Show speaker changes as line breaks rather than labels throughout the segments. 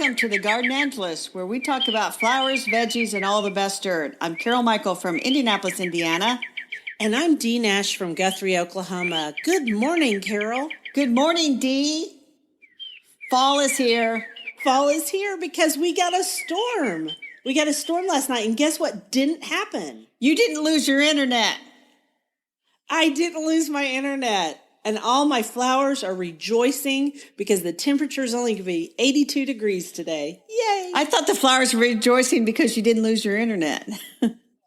Welcome to the Gardenangelist, where we talk about flowers, veggies, and all the best dirt. I'm Carol Michael from Indianapolis, Indiana.
And I'm Dee Nash from Guthrie, Oklahoma. Good morning, Carol.
Good morning, Dee. Fall is here.
Fall is here because we got a storm. We got a storm last night, and guess what didn't happen?
You didn't lose your internet.
I didn't lose my internet. And all my flowers are rejoicing because the temperature is only going to be 82 degrees today. Yay!
I thought the flowers were rejoicing because you didn't lose your internet.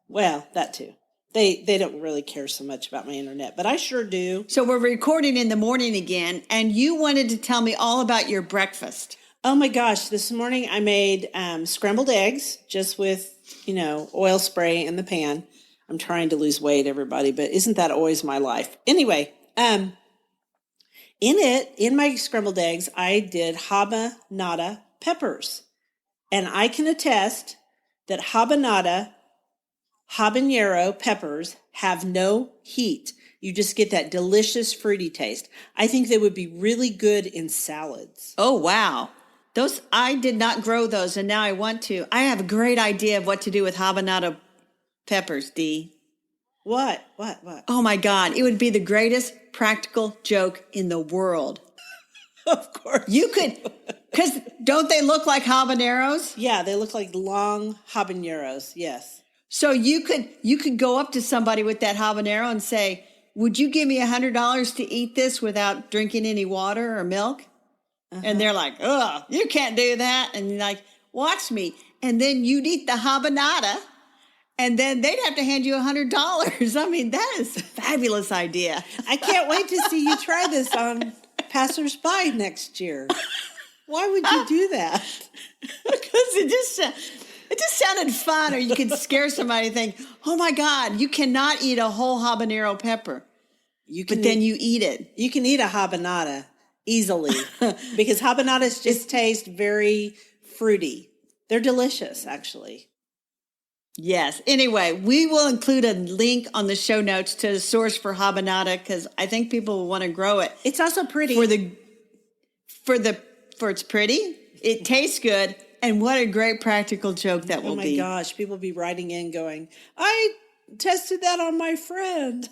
Well, that too. They don't really care so much about my internet, but I sure do.
So we're recording in the morning again, and you wanted to tell me all about your breakfast.
Oh my gosh, this morning I made scrambled eggs just with, oil spray in the pan. I'm trying to lose weight, everybody, but isn't that always my life? Anyway, in my scrambled eggs, I did habanada peppers. And I can attest that habanero peppers have no heat. You just get that delicious fruity taste. I think they would be really good in salads.
Oh, wow. I did not grow those, and now I want to. I have a great idea of what to do with habanero peppers, Dee.
What?
Oh, my God. It would be the greatest practical joke in the world.
Of course.
You could, because don't they look like habaneros?
Yeah, they look like long habaneros, yes.
So you could go up to somebody with that habanero and say, would you give me $100 to eat this without drinking any water or milk? Uh-huh. And they're like, ugh, you can't do that. And you're like, watch me. And then you'd eat the habanada, and then they'd have to hand you $100. I mean, that is a fabulous idea.
I can't wait to see you try this on passersby next year. Why would you do that?
Because it just sounded fun, or you could scare somebody and think, oh my God, you cannot eat a whole habanero pepper. Then you eat it.
You can eat a habanada easily because habanadas just taste very fruity. They're delicious, actually.
Yes. Anyway, we will include a link on the show notes to the source for habanada because I think people will want to grow it.
It's also pretty.
For it's pretty. It tastes good. And what a great practical joke that will be.
Oh my gosh, people will be writing in going, I tested that on my friend.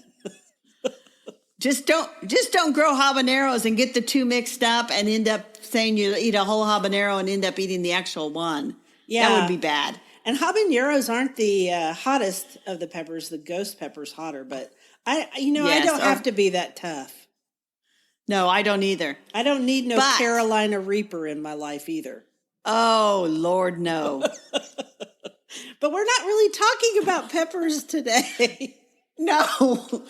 Just don't grow habaneros and get the two mixed up and end up saying you eat a whole habanero and end up eating the actual one. Yeah. That would be bad.
And habaneros aren't the hottest of the peppers. The ghost pepper's hotter, but I don't have to be that tough.
No, I don't either.
I don't need no Carolina Reaper in my life either.
Oh, Lord, no.
But we're not really talking about peppers today.
No.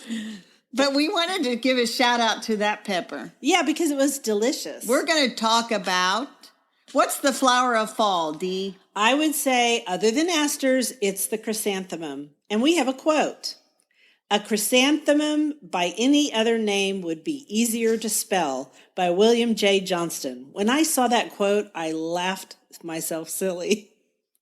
But we wanted to give a shout out to that pepper.
Yeah, because it was delicious.
We're going to talk about, what's the flower of fall, Dee?
I would say, other than asters, it's the chrysanthemum. And we have a quote. A chrysanthemum by any other name would be easier to spell, by William J. Johnston. When I saw that quote, I laughed myself silly.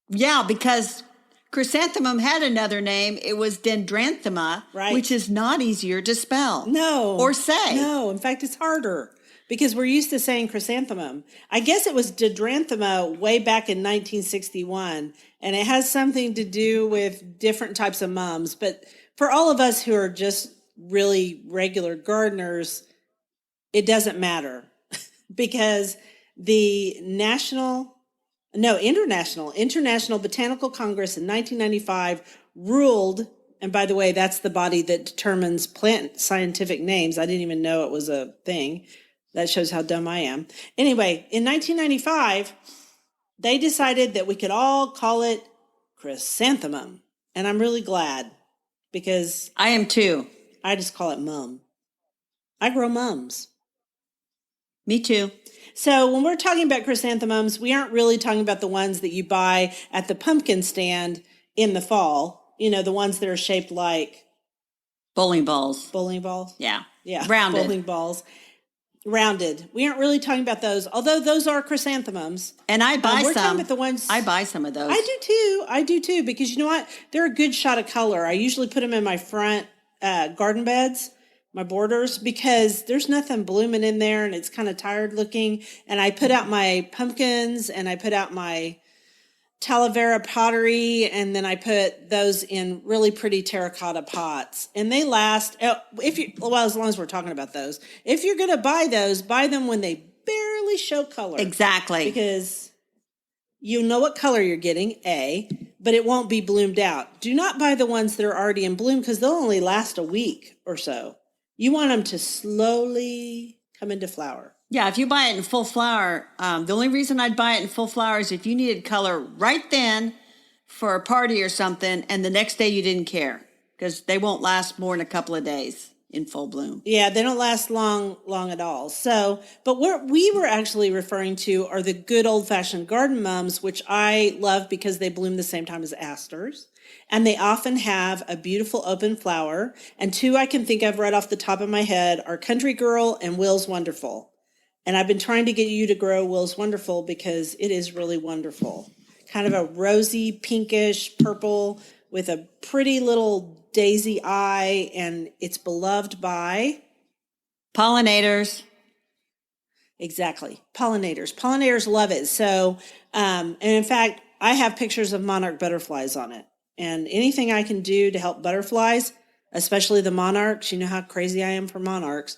Yeah, because chrysanthemum had another name. It was dendranthema,
right,
which is not easier to spell.
No.
Or say.
No, in fact, it's harder because we're used to saying chrysanthemum. I guess it was dendranthema way back in 1961, and it has something to do with different types of mums. But for all of us who are just really regular gardeners, it doesn't matter because the International Botanical Congress in 1995 ruled, and by the way, that's the body that determines plant scientific names. I didn't even know it was a thing. That shows how dumb I am. Anyway, in 1995, they decided that we could all call it chrysanthemum. And I'm really glad because
I am too.
I just call it mum. I grow mums.
Me too.
So when we're talking about chrysanthemums, we aren't really talking about the ones that you buy at the pumpkin stand in the fall. The ones that are shaped like
bowling balls.
Bowling balls?
Yeah.
Rounded. Bowling balls. Rounded. We aren't really talking about those, although those are chrysanthemums.
And I buy
we're
some.
Talking about the ones,
I buy some of those.
I do too, because you know what? They're a good shot of color. I usually put them in my front garden beds my borders, because there's nothing blooming in there and it's kind of tired looking. And I put out my pumpkins and I put out my Talavera pottery, and then I put those in really pretty terracotta pots, and they last as long as we're talking about those. If you're going to buy those, buy them when they barely show color.
Exactly.
Because you know what color you're getting, but it won't be bloomed out. Do not buy the ones that are already in bloom because they'll only last a week or so. You want them to slowly come into flower.
Yeah, if you buy it in full flower, the only reason I'd buy it in full flower is if you needed color right then for a party or something, and the next day you didn't care, because they won't last more than a couple of days in full bloom.
Yeah, they don't last long at all. So, but what we were actually referring to are the good old-fashioned garden mums, which I love because they bloom the same time as asters. And they often have a beautiful open flower. And two I can think of right off the top of my head are Country Girl and Will's Wonderful. And I've been trying to get you to grow Will's Wonderful because it is really wonderful. Kind of a rosy, pinkish purple with a pretty little daisy eye, and it's beloved by
pollinators.
Exactly. Pollinators. Pollinators love it. So, and in fact, I have pictures of monarch butterflies on it. And anything I can do to help butterflies, especially the monarchs, you know how crazy I am for monarchs,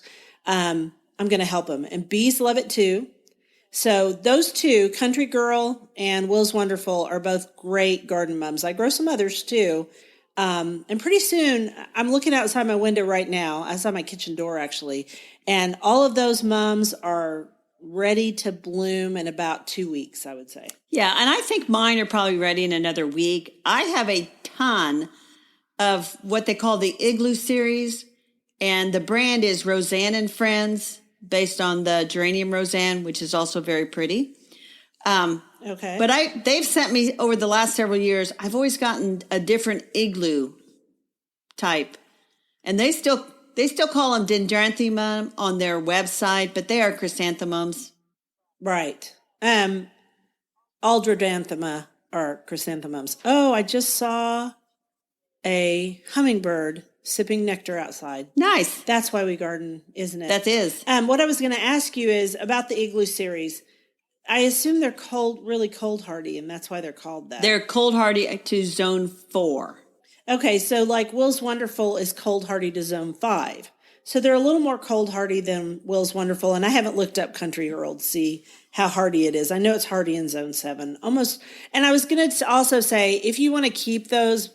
I'm going to help them. And bees love it too. So those two, Country Girl and Will's Wonderful, are both great garden mums. I grow some others too. And pretty soon, I'm looking outside my window right now, outside my kitchen door actually, and all of those mums are ready to bloom in about 2 weeks, I would say.
Yeah, and I think mine are probably ready in another week. I have a ton of what they call the Igloo series, and the brand is Roseanne and Friends, based on the geranium Roseanne, which is also very pretty.
Okay.
But they've sent me over the last several years, I've always gotten a different igloo type. And they still call them dendranthemum on their website, but they are chrysanthemums.
Right. Aldrodanthema are chrysanthemums. Oh, I just saw a hummingbird sipping nectar outside.
Nice.
That's why we garden, isn't it?
That is.
What I was going to ask you is about the Igloo series. I assume they're really cold hardy, and that's why they're called that.
They're cold hardy to zone 4.
Okay, so like Will's Wonderful is cold hardy to zone 5. So they're a little more cold hardy than Will's Wonderful, and I haven't looked up Country Girl to see how hardy it is. I know it's hardy in zone 7. Almost. And I was going to also say, if you want to keep those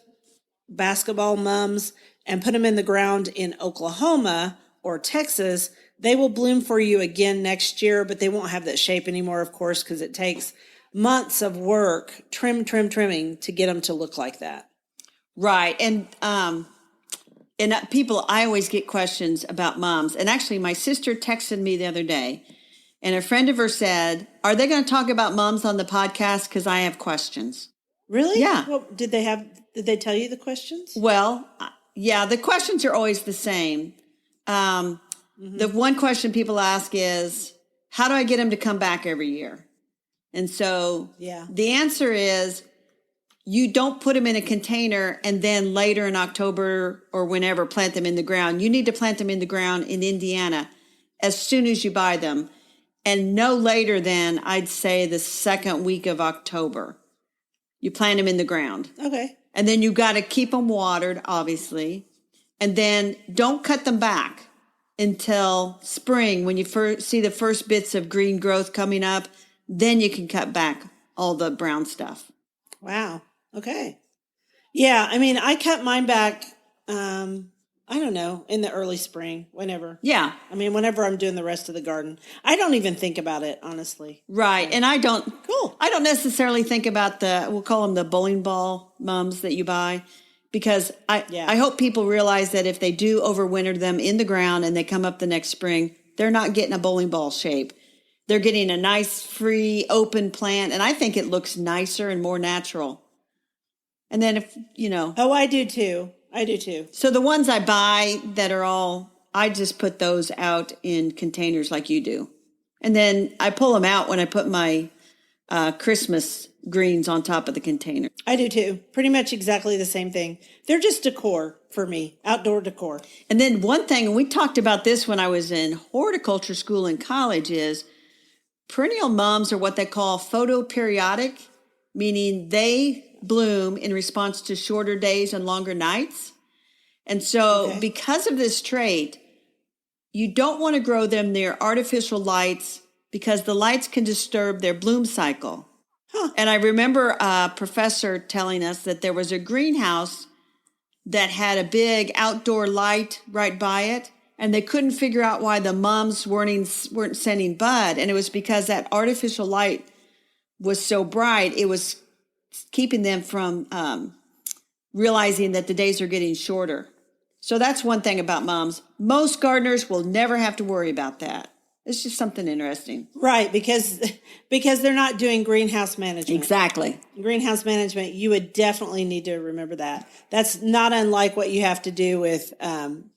basketball mums and put them in the ground in Oklahoma or Texas, they will bloom for you again next year, but they won't have that shape anymore, of course, because it takes months of work, trimming to get them to look like that.
Right. And people, I always get questions about mums. And actually, my sister texted me the other day, and a friend of hers said, are they going to talk about mums on the podcast? Because I have questions.
Really?
Yeah.
Well, did they tell you the questions?
Well, yeah, the questions are always the same. The one question people ask is, how do I get them to come back every year? And so the answer is, you don't put them in a container and then later in October or whenever plant them in the ground. You need to plant them in the ground in Indiana as soon as you buy them, and no later than, I'd say, the second week of October. You plant them in the ground.
Okay.
And then you got to keep them watered, obviously. And then don't cut them back until spring, when you see the first bits of green growth coming up. Then you can cut back all the brown stuff.
Wow. Okay. Yeah, I mean, I cut mine back, I don't know, in the early spring, whenever.
Yeah.
I mean, whenever I'm doing the rest of the garden. I don't even think about it, honestly.
Right. And I don't necessarily think about we'll call them the bowling ball mums that you buy, because I hope people realize that if they do overwinter them in the ground and they come up the next spring, they're not getting a bowling ball shape. They're getting a nice, free, open plant. And I think it looks nicer and more natural. And then
Oh, I do too.
So the ones I buy that are I just put those out in containers like you do. And then I pull them out when I put my Christmas greens on top of the container.
I do too. Pretty much exactly the same thing. They're just decor. for me, outdoor decor.
And then one thing, and we talked about this when I was in horticulture school in college, is perennial mums are what they call photoperiodic, meaning they bloom in response to shorter days and longer nights. And so because of this trait, you don't want to grow them near artificial lights because the lights can disturb their bloom cycle. And I remember a professor telling us that there was a greenhouse that had a big outdoor light right by it, and they couldn't figure out why the mums weren't sending bud. And it was because that artificial light was so bright, it was keeping them from realizing that the days are getting shorter. So that's one thing about mums. Most gardeners will never have to worry about that. It's just something interesting.
Right, because they're not doing greenhouse management.
Exactly.
Greenhouse management, you would definitely need to remember that. That's not unlike what you have to do with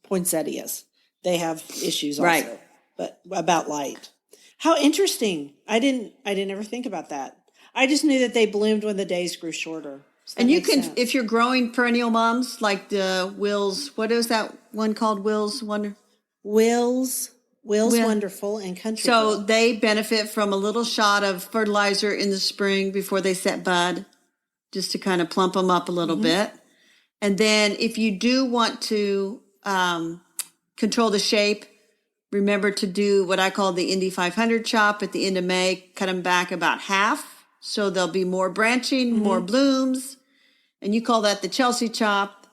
poinsettias. They have issues also,
right,
but about light. How interesting. I didn't ever think about that. I just knew that they bloomed when the days grew shorter. So
and you can, if you're growing perennial mums, like the Will's, what is that one called? Will's Wonder?
Will's Wonderful and Country
So
Girl.
they benefit from a little shot of fertilizer in the spring before they set bud, just to kind of plump them up a little bit. And then if you do want to control the shape, remember to do what I call the Indy 500 chop at the end of May, cut them back about half. So there'll be more branching, more blooms. And you call that the Chelsea chop.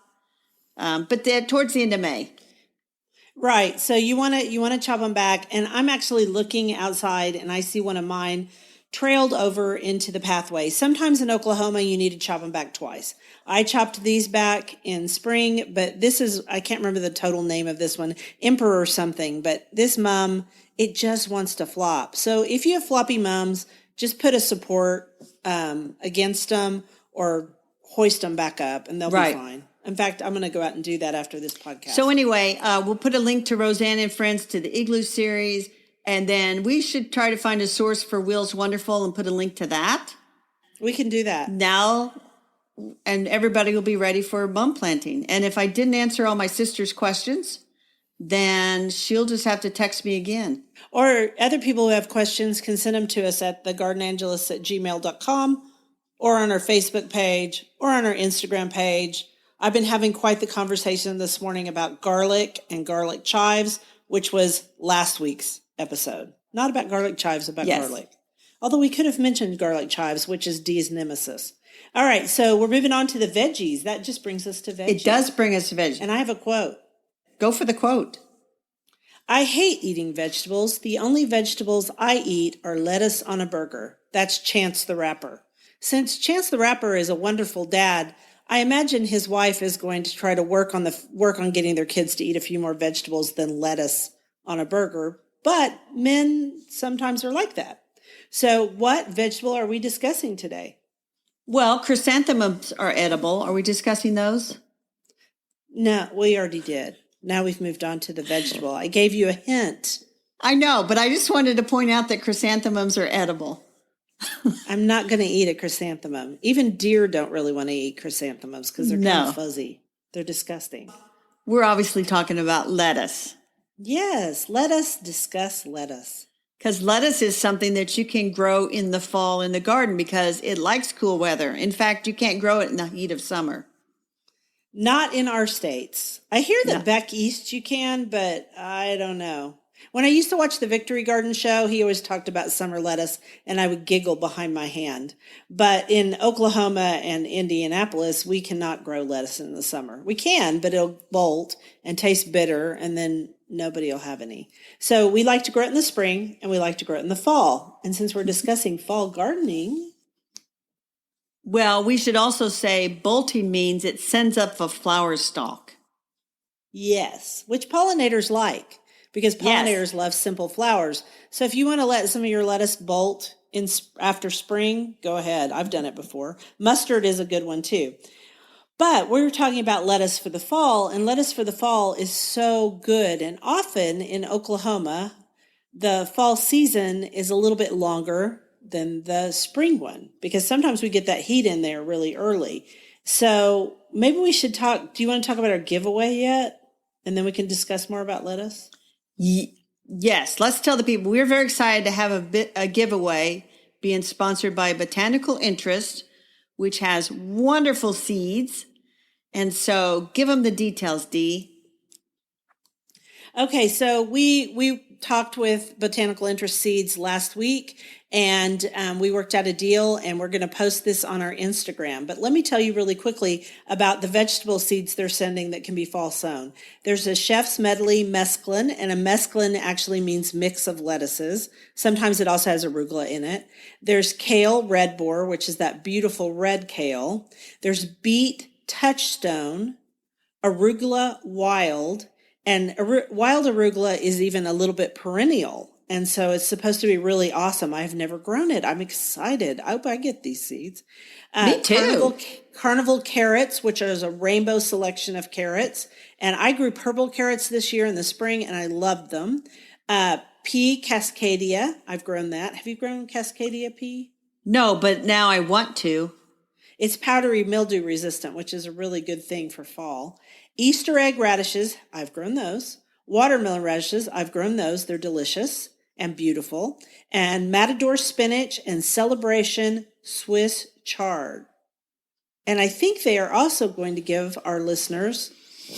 But then towards the end of May.
Right. So you want to chop them back. And I'm actually looking outside and I see one of mine trailed over into the pathway. Sometimes in Oklahoma, you need to chop them back twice. I chopped these back in spring, but this is, I can't remember the total name of this one, Emperor something, but this mum, it just wants to flop. So if you have floppy mums, just put a support against them or hoist them back up and they'll be fine. In fact, I'm going to go out and do that after this podcast.
So anyway, we'll put a link to Roseanne and Friends to the Igloo series. And then we should try to find a source for Will's Wonderful and put a link to that.
We can do that.
Now, and everybody will be ready for mum planting. And if I didn't answer all my sister's questions, then she'll just have to text me again.
Or other people who have questions can send them to us at thegardenangelists@gmail.com or on our Facebook page or on our Instagram page. I've been having quite the conversation this morning about garlic and garlic chives, which was last week's episode. Not about garlic chives, about garlic. Although we could have mentioned garlic chives, which is Dee's nemesis. All right, so we're moving on to the veggies. That just brings us to veggies.
It does bring us to veggies.
And I have a quote.
Go for the quote.
I hate eating vegetables. The only vegetables I eat are lettuce on a burger. That's Chance the Rapper. Since Chance the Rapper is a wonderful dad, I imagine his wife is going to try to work on getting their kids to eat a few more vegetables than lettuce on a burger. But men sometimes are like that. So what vegetable are we discussing today?
Well, chrysanthemums are edible. Are we discussing those?
No, we already did. Now we've moved on to the vegetable. I gave you a hint.
I know, but I just wanted to point out that chrysanthemums are edible.
I'm not going to eat a chrysanthemum. Even deer don't really want to eat chrysanthemums because they're kind of fuzzy. They're disgusting.
We're obviously talking about lettuce.
Yes, let us discuss lettuce.
Because lettuce is something that you can grow in the fall in the garden because it likes cool weather. In fact, you can't grow it in the heat of summer.
Not in our states. I hear that back east you can, but I don't know. When I used to watch the Victory Garden show, he always talked about summer lettuce, and I would giggle behind my hand. But in Oklahoma and Indianapolis, we cannot grow lettuce in the summer. We can, but it'll bolt and taste bitter, and then nobody will have any. So we like to grow it in the spring, and we like to grow it in the fall. And since we're discussing fall gardening...
Well, we should also say bolting means it sends up a flower stalk.
Yes, which pollinators like. Because pollinators love simple flowers. So if you want to let some of your lettuce bolt after spring, go ahead. I've done it before. Mustard is a good one too. But we're talking about lettuce for the fall, and lettuce for the fall is so good. And often in Oklahoma, the fall season is a little bit longer than the spring one because sometimes we get that heat in there really early. So maybe we should talk. Do you want to talk about our giveaway yet? And then we can discuss more about lettuce.
Yes, let's tell the people we're very excited to have a giveaway being sponsored by Botanical Interest, which has wonderful seeds. And so give them the details, Dee.
Okay, so we talked with Botanical Interest Seeds last week, and we worked out a deal, and we're going to post this on our Instagram. But let me tell you really quickly about the vegetable seeds they're sending that can be fall sown. There's a chef's medley mesclun, and a mesclun actually means mix of lettuces. Sometimes it also has arugula in it. There's kale red boar, which is that beautiful red kale. There's beet touchstone, arugula wild, and wild arugula is even a little bit perennial. And so it's supposed to be really awesome. I've never grown it. I'm excited. I hope I get these seeds.
Me too.
Carnival carrots, which is a rainbow selection of carrots. And I grew purple carrots this year in the spring, and I loved them. Pea cascadia. I've grown that. Have you grown cascadia pea?
No, but now I want to.
It's powdery mildew resistant, which is a really good thing for fall. Easter egg radishes, I've grown those. Watermelon radishes, I've grown those. They're delicious and beautiful. And matador spinach and celebration Swiss chard. And I think they are also going to give our listeners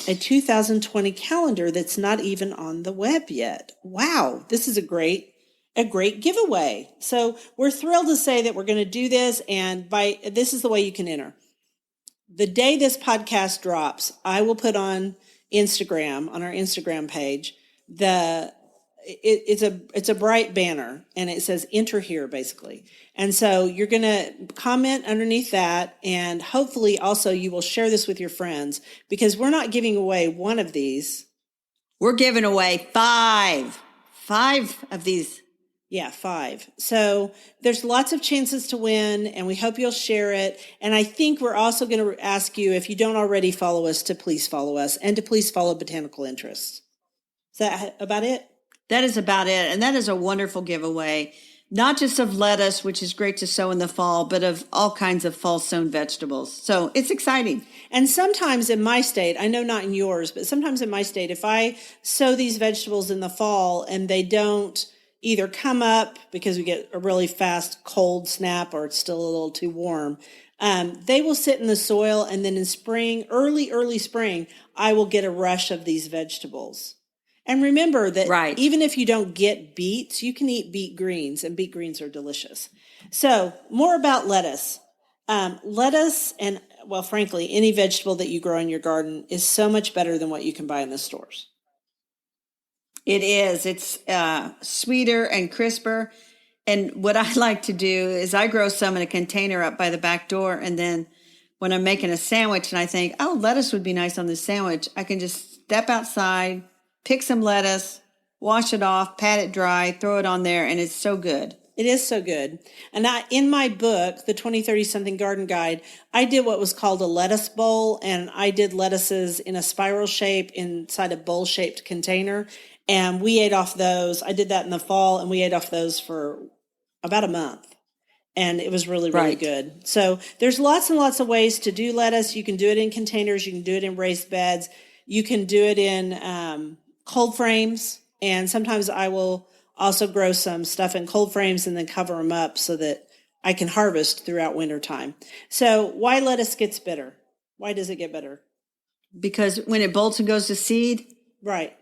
a 2020 calendar that's not even on the web yet. Wow, this is a great giveaway. So we're thrilled to say that we're going to do this, and this is the way you can enter. The day this podcast drops, I will put on Instagram, on our Instagram page, it's a bright banner, and it says enter here basically. And so you're going to comment underneath that, and hopefully also you will share this with your friends, because we're not giving away one of these.
We're giving away five of these.
Yeah, 5. So there's lots of chances to win, and we hope you'll share it. And I think we're also going to ask you, if you don't already follow us, to please follow us and to please follow Botanical Interests. Is that about it?
That is about it. And that is a wonderful giveaway, not just of lettuce, which is great to sow in the fall, but of all kinds of fall sown vegetables. So it's exciting.
And sometimes in my state, I know not in yours, but sometimes in my state, if I sow these vegetables in the fall and they don't either come up because we get a really fast cold snap or it's still a little too warm, they will sit in the soil, and then in spring, early spring, I will get a rush of these vegetables. And remember that even if you don't get beets, you can eat beet greens, and beet greens are delicious. So more about lettuce. Lettuce and, well, frankly, any vegetable that you grow in your garden is so much better than what you can buy in the stores.
It is. It's sweeter and crisper. And what I like to do is I grow some in a container up by the back door. And then when I'm making a sandwich and I think, oh, lettuce would be nice on this sandwich, I can just step outside, pick some lettuce, wash it off, pat it dry, throw it on there. And it's so good.
It is so good. And in my book, the 20-30 Something Garden Guide, I did what was called a lettuce bowl. And I did lettuces in a spiral shape inside a bowl-shaped container. And we ate off those. I did that in the fall, and we ate off those for about a month. And it was really, really good. So there's lots and lots of ways to do lettuce. You can do it in containers. You can do it in raised beds. You can do it in cold frames. And sometimes I will also grow some stuff in cold frames and then cover them up so that I can harvest throughout wintertime. So why lettuce gets better? Why does it get better?
Because when it bolts and goes to seed.
Right.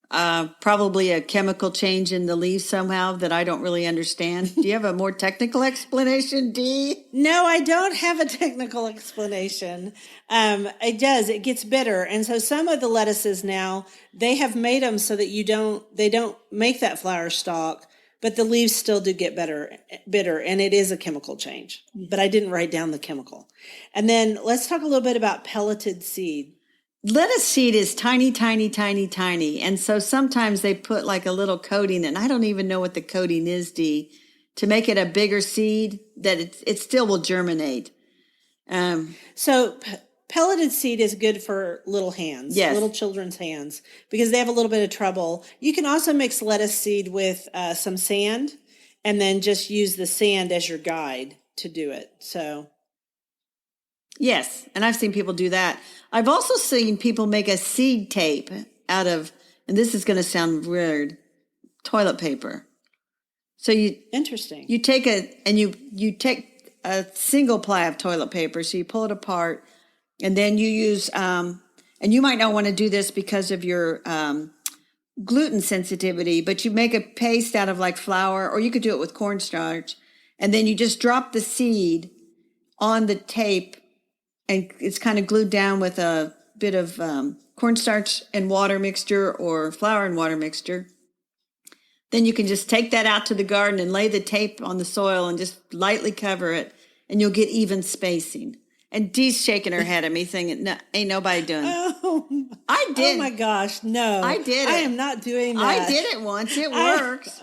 Probably a chemical change in the leaves somehow that I don't really understand. Do you have a more technical explanation, Dee?
No, I don't have a technical explanation. It does. It gets bitter. And so some of the lettuces now, they have made them so that they don't make that flower stalk, but the leaves still do get bitter. And it is a chemical change, but I didn't write down the chemical. And then let's talk a little bit about pelleted seed.
Lettuce seed is tiny, tiny, tiny, tiny. And so sometimes they put like a little coating, and I don't even know what the coating is, Dee, to make it a bigger seed that it still will germinate.
So pelleted seed is good for little hands, little children's hands, because they have a little bit of trouble. You can also mix lettuce seed with some sand, and then just use the sand as your guide to do it. So
Yes, and I've seen people do that. I've also seen people make a seed tape out of, and this is going to sound weird, toilet paper. So
Interesting.
you take you take a single ply of toilet paper, so you pull it apart, and then you use and you might not want to do this because of your gluten sensitivity, but you make a paste out of like flour, or you could do it with cornstarch, and then you just drop the seed on the tape, and it's kind of glued down with a bit of cornstarch and water mixture or flour and water mixture. Then you can just take that out to the garden and lay the tape on the soil and just lightly cover it, and you'll get even spacing. And Dee's shaking her head at me, thinking, "No, ain't nobody doing it."
Oh,
I did.
Oh my gosh, no.
I did it.
I am not doing that.
I did it once. It works.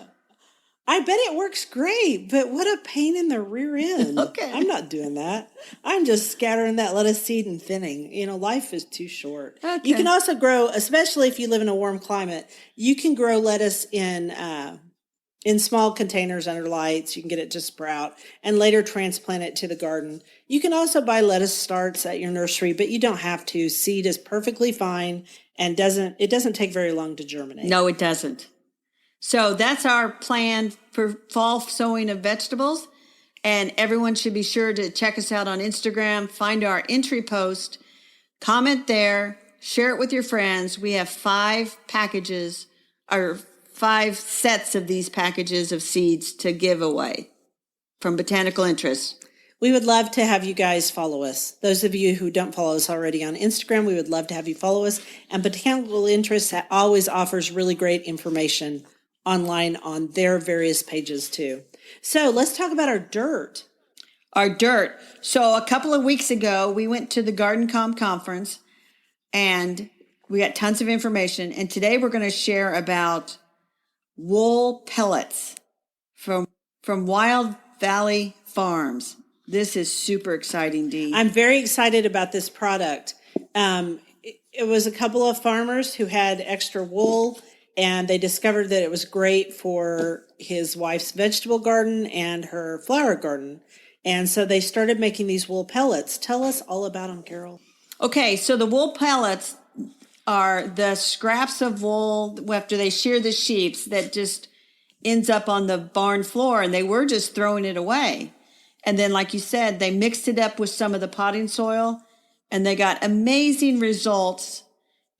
I bet it works great, but what a pain in the rear end.
Okay.
I'm not doing that. I'm just scattering that lettuce seed and thinning. Life is too short.
Okay.
You can also grow, especially if you live in a warm climate, you can grow lettuce in small containers under lights. You can get it to sprout and later transplant it to the garden. You can also buy lettuce starts at your nursery, but you don't have to. Seed is perfectly fine and it doesn't take very long to germinate.
No, it doesn't. So that's our plan for fall sowing of vegetables. And everyone should be sure to check us out on Instagram, find our entry post, comment there, share it with your friends. We have 5 packages or 5 sets of these packages of seeds to give away from Botanical Interests.
We would love to have you guys follow us. Those of you who don't follow us already on Instagram, we would love to have you follow us. And Botanical Interests always offers really great information online on their various pages too. So let's talk about our dirt.
Our dirt. So a couple of weeks ago, we went to the GardenCom conference and we got tons of information. And today we're going to share about wool pellets from Wild Valley Farms. This is super exciting, Dee.
I'm very excited about this product. It was a couple of farmers who had extra wool, and they discovered that it was great for his wife's vegetable garden and her flower garden. And so they started making these wool pellets. Tell us all about them, Carol.
Okay, so the wool pellets are the scraps of wool after they shear the sheeps that just ends up on the barn floor, and they were just throwing it away. And then, like you said, they mixed it up with some of the potting soil, and they got amazing results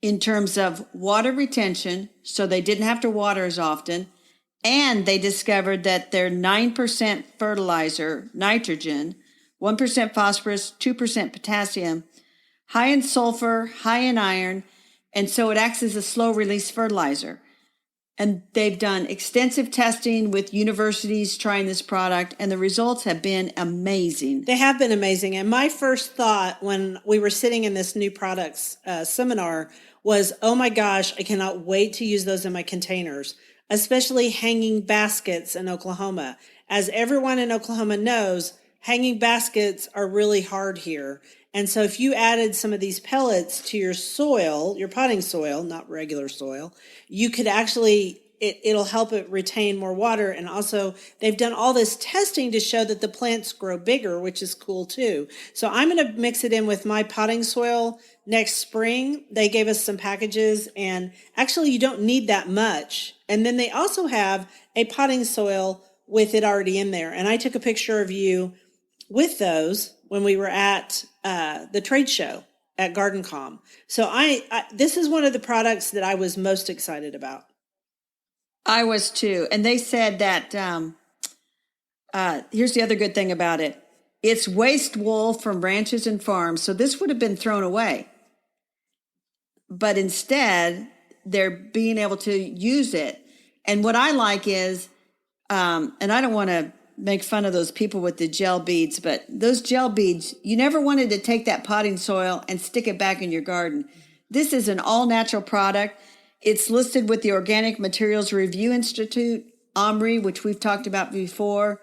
in terms of water retention, so they didn't have to water as often. And they discovered that their 9% fertilizer, nitrogen, 1% phosphorus, 2% potassium, high in sulfur, high in iron, and so it acts as a slow-release fertilizer. And they've done extensive testing with universities trying this product, and the results have been amazing.
They have been amazing. And my first thought when we were sitting in this new products seminar was, oh my gosh, I cannot wait to use those in my containers, especially hanging baskets in Oklahoma. As everyone in Oklahoma knows, hanging baskets are really hard here. And so if you added some of these pellets to your soil, your potting soil, not regular soil, you could actually, it'll help it retain more water. And also they've done all this testing to show that the plants grow bigger, which is cool too. So I'm going to mix it in with my potting soil next spring. They gave us some packages, and actually you don't need that much. And then they also have a potting soil with it already in there. And I took a picture of you with those when we were at the trade show at GardenCom. So this is one of the products that I was most excited about.
I was too. And they said that, here's the other good thing about it. It's waste wool from ranches and farms. So this would have been thrown away. But instead, they're being able to use it. And what I like is, and I don't want to make fun of those people with the gel beads, but those gel beads, you never wanted to take that potting soil and stick it back in your garden. This is an all-natural product. It's listed with the Organic Materials Review Institute, OMRI, which we've talked about before.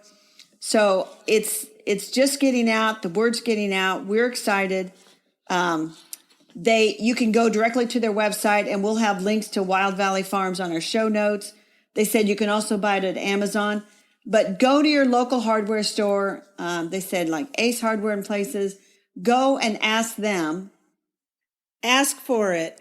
So it's just getting out. The word's getting out. We're excited. You can go directly to their website, and we'll have links to Wild Valley Farms on our show notes. They said you can also buy it at Amazon. But go to your local hardware store. They said like Ace Hardware and places. go and ask them.
Ask for it,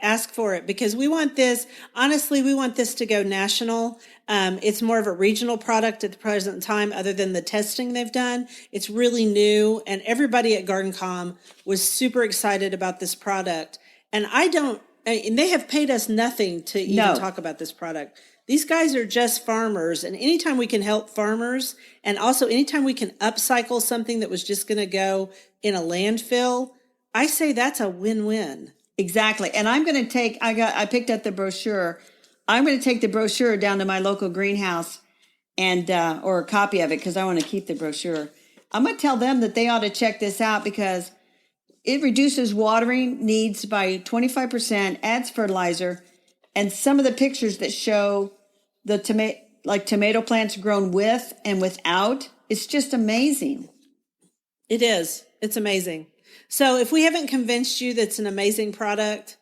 because we want this, honestly, we want this to go national. It's more of a regional product at the present time, other than the testing they've done. It's really new, and everybody at GardenCom was super excited about this product. And and they have paid us nothing to even talk about this product. These guys are just farmers, and anytime we can help farmers, and also anytime we can upcycle something that was just going to go in a landfill, I say that's a win-win.
Exactly. And I'm going to I picked up the brochure. I'm going to take the brochure down to my local greenhouse or a copy of it, because I want to keep the brochure. I'm going to tell them that they ought to check this out, because it reduces watering needs by 25%, adds fertilizer, and some of the pictures that show the tomato plants grown with and without, it's just amazing.
It is. It's amazing. So if we haven't convinced you that's an amazing product,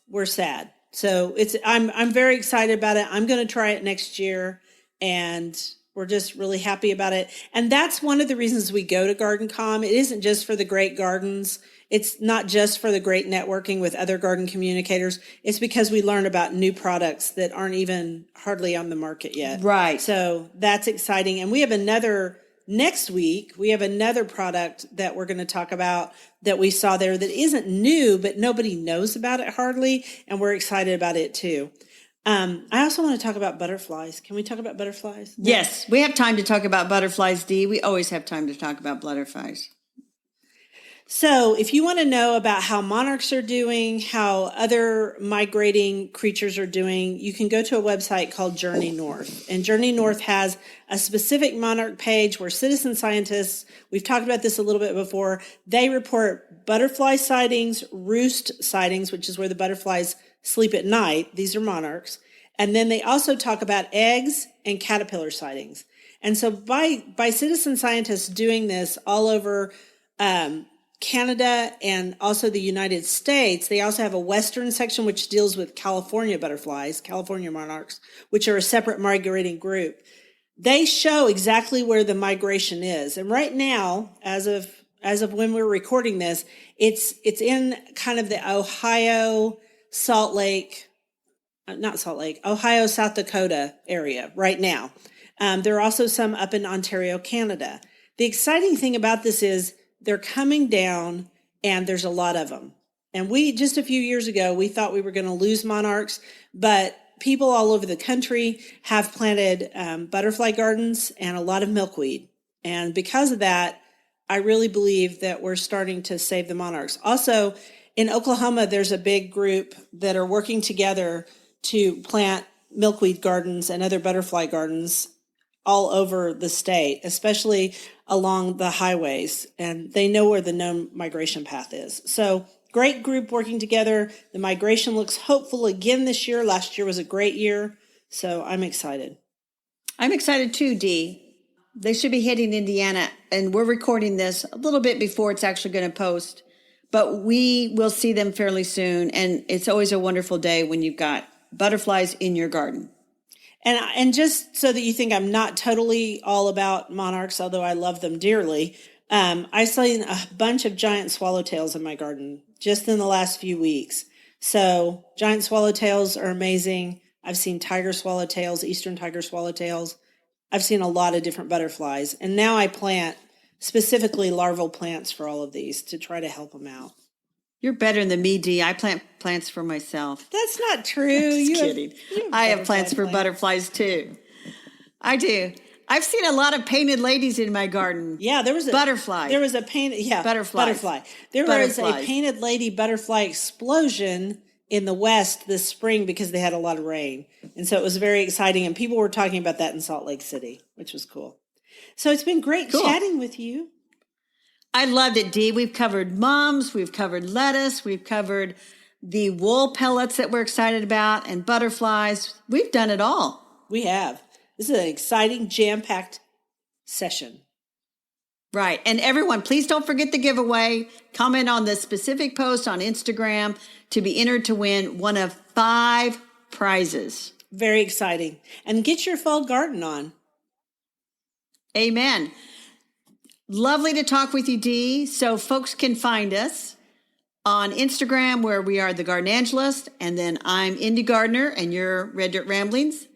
we're sad. So I'm very excited about it. I'm going to try it next year, and we're just really happy about it. And that's one of the reasons we go to GardenCom. It isn't just for the great gardens. It's not just for the great networking with other garden communicators. It's because we learn about new products that aren't even hardly on the market yet.
Right.
So that's exciting. And next week, we have another product that we're going to talk about that we saw there that isn't new, but nobody knows about it hardly, and we're excited about it too. I also want to talk about butterflies. Can we talk about butterflies?
Yes, we have time to talk about butterflies, Dee. We always have time to talk about butterflies.
So if you want to know about how monarchs are doing, how other migrating creatures are doing, you can go to a website called Journey North. And Journey North has a specific monarch page where citizen scientists, we've talked about this a little bit before, they report butterfly sightings, roost sightings, which is where the butterflies sleep at night. These are monarchs. And then they also talk about eggs and caterpillar sightings. And so by citizen scientists doing this all over Canada and also the United States, they also have a Western section which deals with California butterflies, California monarchs, which are a separate migrating group. They show exactly where the migration is. And right now, as of when we're recording this, it's in kind of the Ohio, Ohio, South Dakota area right now. There are also some up in Ontario, Canada. The exciting thing about this is they're coming down, and there's a lot of them. And just a few years ago, we thought we were going to lose monarchs, but people all over the country have planted butterfly gardens and a lot of milkweed. And because of that, I really believe that we're starting to save the monarchs. Also, in Oklahoma, there's a big group that are working together to plant milkweed gardens and other butterfly gardens all over the state, especially along the highways, and they know where the known migration path is. So great group working together. The migration looks hopeful again this year. Last year was a great year, so I'm excited.
I'm excited too, Dee. They should be hitting Indiana, and we're recording this a little bit before it's actually going to post, but we will see them fairly soon, and it's always a wonderful day when you've got butterflies in your garden.
And just so that you think I'm not totally all about monarchs, although I love them dearly, I've seen a bunch of giant swallowtails in my garden just in the last few weeks. So giant swallowtails are amazing. I've seen tiger swallowtails, eastern tiger swallowtails. I've seen a lot of different butterflies. And now I plant specifically larval plants for all of these to try to help them out.
You're better than me, Dee. I plant plants for myself.
That's not true.
Just kidding. I have plants for butterflies too. I do. I've seen a lot of painted ladies in my garden.
Yeah, there was a
butterfly.
There was a painted butterfly. There was a painted lady butterfly explosion in the West this spring because they had a lot of rain, and so it was very exciting. And people were talking about that in Salt Lake City, which was cool. So it's been great chatting with you.
I loved it, Dee. We've covered mums, we've covered lettuce, we've covered the wool pellets that we're excited about, and butterflies. We've done it all.
We have. This is an exciting, jam-packed session.
Right. And everyone, please don't forget the giveaway. Comment on the specific post on Instagram to be entered to win one of 5 prizes.
Very exciting. And get your fall garden on.
Amen. Lovely to talk with you, Dee. So folks can find us on Instagram, where we are the Gardenangelist, and then I'm Indie Gardener and you're Red Dirt Ramblings.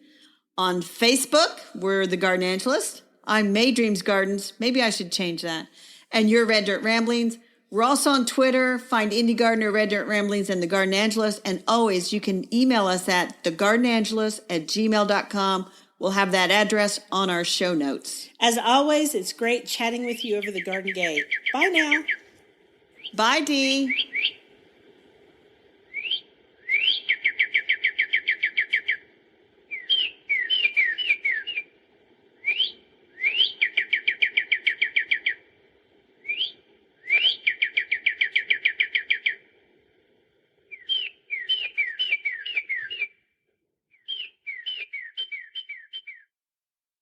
On Facebook, we're the Gardenangelist. I'm May Dreams Gardens. Maybe I should change that. And you're Red Dirt Ramblings. We're also on Twitter. Find Indie Gardener, Red Dirt Ramblings, and the Gardenangelist. And always, you can email us at thegardenangelist@gmail.com. We'll have that address on our show notes.
As always, it's great chatting with you over the garden gate. Bye now.
Bye, Dee.